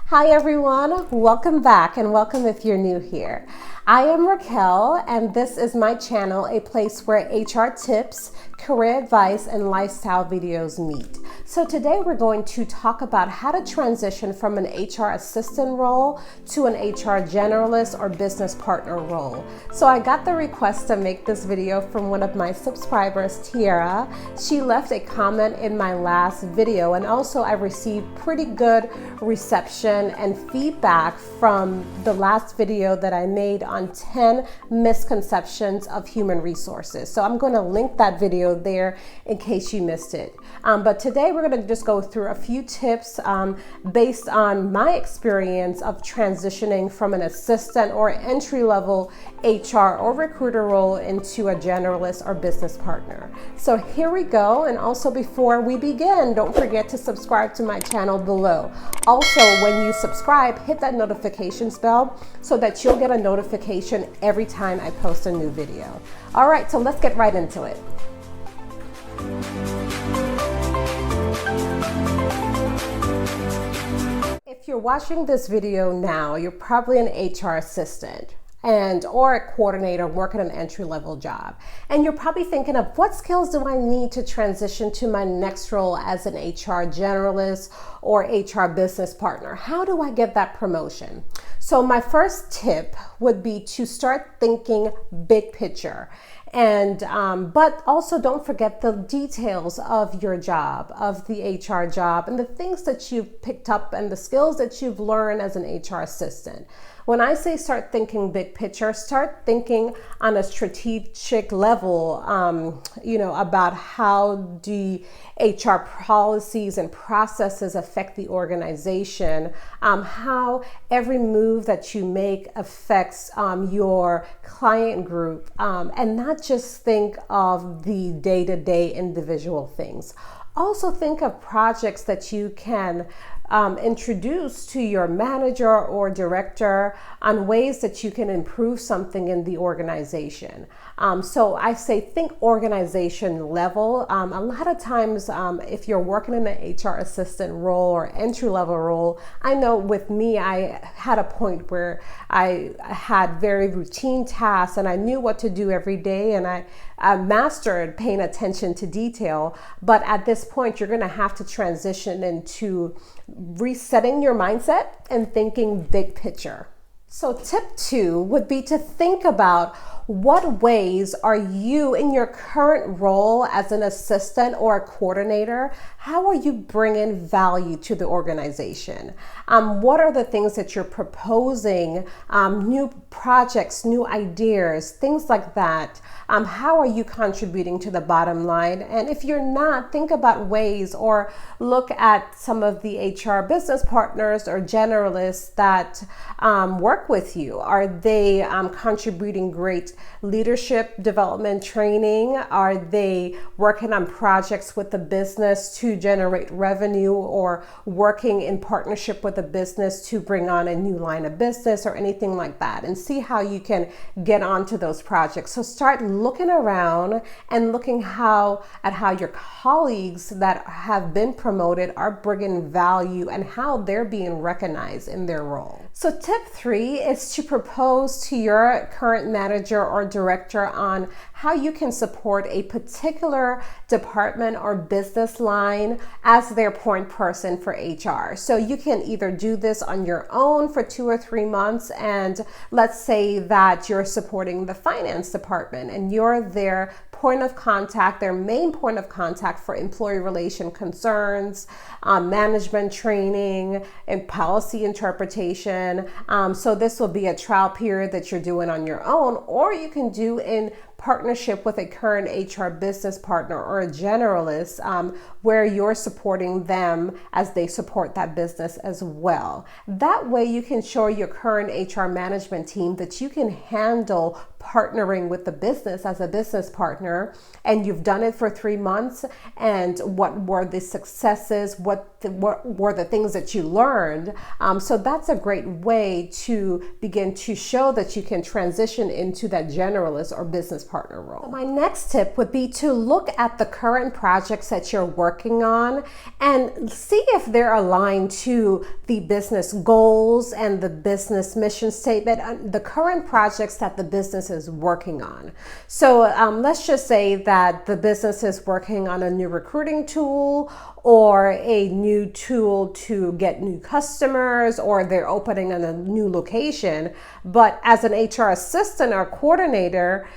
Hi everyone, welcome back and welcome if you're new here. I am Raquel and this is my channel, a place where HR tips, career advice, and lifestyle videos meet. So today we're going to talk about how to transition from an HR assistant role to an HR generalist or business partner role. So I got the request to make this video from one of my subscribers, Tiara. She left a comment in my last video, and also I received pretty good reception and feedback from the last video that I made on 10 misconceptions of human resources. So I'm going to link that video there in case you missed it. But today we're going to just go through a few tips based on my experience of transitioning from an assistant or entry-level HR or recruiter role into a generalist or business partner. So here we go. And also before we begin, don't forget to subscribe to my channel below. Also, when you subscribe, hit that notifications bell so that you'll get a notification every time I post a new video. All right, so let's get right into it. If you're watching this video now, you're probably an HR assistant or a coordinator working an entry-level job. And you're probably thinking of what skills do I need to transition to my next role as an HR generalist or HR business partner? How do I get that promotion? So my first tip would be to start thinking big picture. And but also don't forget the details of your job, of the HR job, and the things that you've picked up and the skills that you've learned as an HR assistant. When I say start thinking big picture, start thinking on a strategic level, about how the HR policies and processes affect the organization, how every move that you make affects your client group, and not just think of the day-to-day individual things. Also think of projects that you can introduce to your manager or director on ways that you can improve something in the organization. So I say think organization level. A lot of times if you're working in an HR assistant role or entry-level role, I know with me, I had a point where I had very routine tasks and I knew what to do every day, and I mastered paying attention to detail. But at this point, you're going to have to transition into resetting your mindset and thinking big picture. So tip 2 would be to think about what ways are you in your current role as an assistant or a coordinator, how are you bringing value to the organization? What are the things that you're proposing, new projects, new ideas, things like that? How are you contributing to the bottom line? And if you're not, think about ways or look at some of the HR business partners or generalists that work with you. Are they contributing great leadership development training? Are they working on projects with the business to generate revenue or working in partnership with a business to bring on a new line of business or anything like that? And see how you can get onto those projects. So start looking around and looking at how your colleagues that have been promoted are bringing value and how they're being recognized in their role. So tip 3 is to propose to your current manager or director on how you can support a particular department or business line as their point person for HR. So you can either do this on your own for 2 or 3 months, and let's say that you're supporting the finance department and you're their point of contact, their main point of contact for employee relation concerns, management training, and policy interpretation. So this will be a trial period that you're doing on your own, or you can do in partnership with a current HR business partner or a generalist, where you're supporting them as they support that business as well. That way you can show your current HR management team that you can handle partnering with the business as a business partner, and you've done it for 3 months, and what were the successes, what were the things that you learned. So that's a great way to begin to show that you can transition into that generalist or business partner role. My next tip would be to look at the current projects that you're working on and see if they're aligned to the business goals and the business mission statement, the current projects that the business is working on. So let's just say that the business is working on a new recruiting tool or a new tool to get new customers, or they're opening in a new location. But as an HR assistant or coordinator,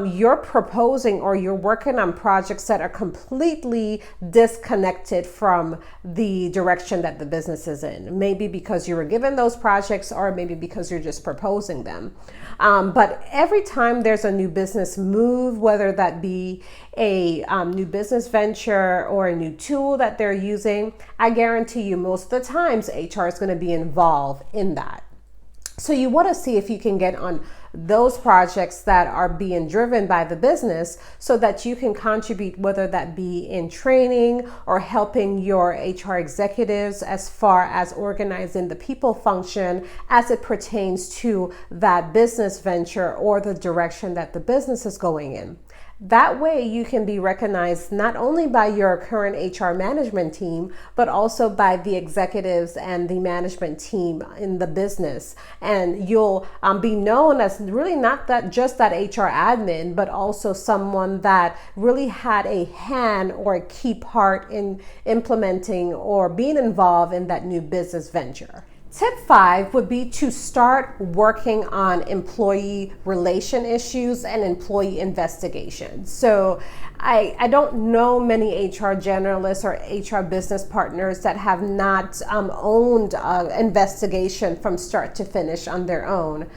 you're proposing or you're working on projects that are completely disconnected from the direction that the business is in. Maybe because you were given those projects, or maybe because you're just proposing them. But every time there's a new business move, whether that be a new business venture or a new tool that they're using, I guarantee you most of the times HR is going to be involved in that. So you want to see if you can get on those projects that are being driven by the business so that you can contribute, whether that be in training or helping your HR executives as far as organizing the people function as it pertains to that business venture or the direction that the business is going in. That way you can be recognized not only by your current HR management team, but also by the executives and the management team in the business. And you'll be known as really not that just that HR admin, but also someone that really had a hand or a key part in implementing or being involved in that new business venture. Tip 5 would be to start working on employee relation issues and employee investigations. So I don't know many HR generalists or HR business partners that have not owned investigation from start to finish on their own.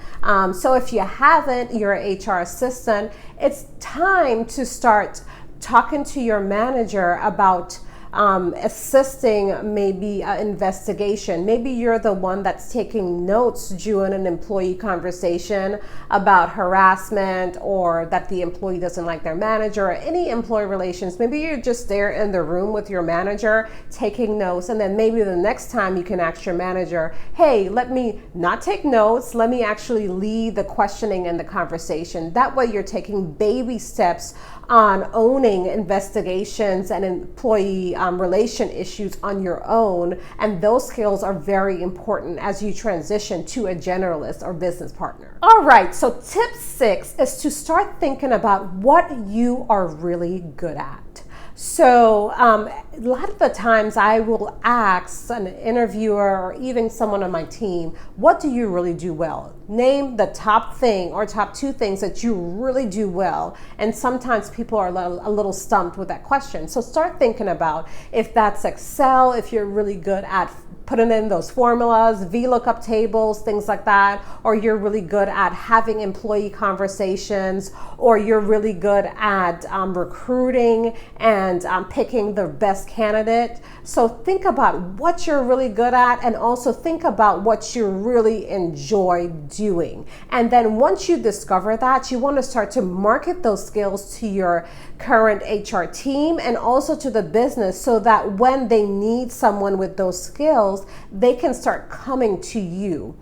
So if you haven't, you're an HR assistant, it's time to start talking to your manager about assisting maybe an investigation. Maybe you're the one that's taking notes during an employee conversation about harassment, or that the employee doesn't like their manager, or any employee relations. Maybe you're just there in the room with your manager taking notes, and then maybe the next time you can ask your manager, hey, let me not take notes, let me actually lead the questioning and the conversation. That way you're taking baby steps on owning investigations and employee relation issues on your own. And those skills are very important as you transition to a generalist or business partner. All right, so tip 6 is to start thinking about what you are really good at. So a lot of the times I will ask an interviewer or even someone on my team, what do you really do well? Name the top thing or top 2 things that you really do well. And sometimes people are a little stumped with that question. So start thinking about if that's Excel, if you're really good at putting in those formulas, VLOOKUP tables, things like that, or you're really good at having employee conversations, or you're really good at recruiting and picking the best candidate. So think about what you're really good at, and also think about what you really enjoy doing. And then once you discover that, you want to start to market those skills to your current HR team and also to the business, so that when they need someone with those skills, they can start coming to you.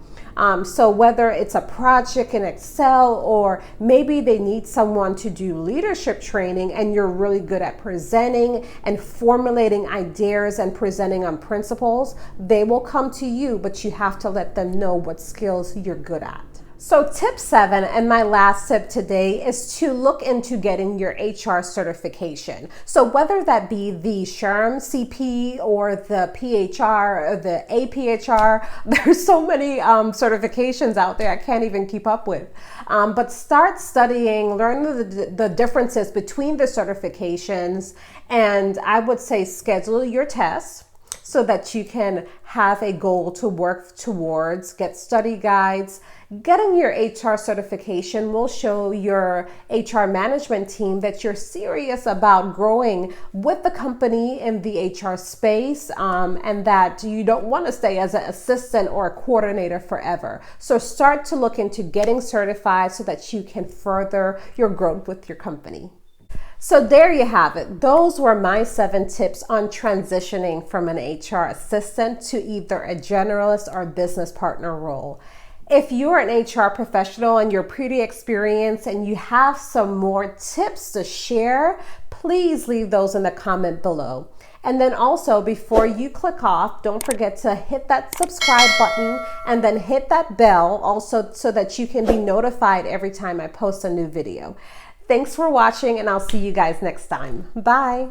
So whether it's a project in Excel, or maybe they need someone to do leadership training and you're really good at presenting and formulating ideas and presenting on principles, they will come to you, but you have to let them know what skills you're good at. So tip 7, and my last tip today, is to look into getting your HR certification. So whether that be the SHRM CP or the PHR or the APHR, there's so many certifications out there I can't even keep up with. But start studying, learn the differences between the certifications, and I would say schedule your tests so that you can have a goal to work towards, get study guides. Getting your HR certification will show your HR management team that you're serious about growing with the company in the HR space, and that you don't want to stay as an assistant or a coordinator forever. So start to look into getting certified so that you can further your growth with your company. So there you have it. Those were my 7 tips on transitioning from an HR assistant to either a generalist or business partner role. If you're an HR professional and you're pretty experienced and you have some more tips to share, please leave those in the comment below. And then also, before you click off, don't forget to hit that subscribe button and then hit that bell also so that you can be notified every time I post a new video. Thanks for watching, and I'll see you guys next time. Bye.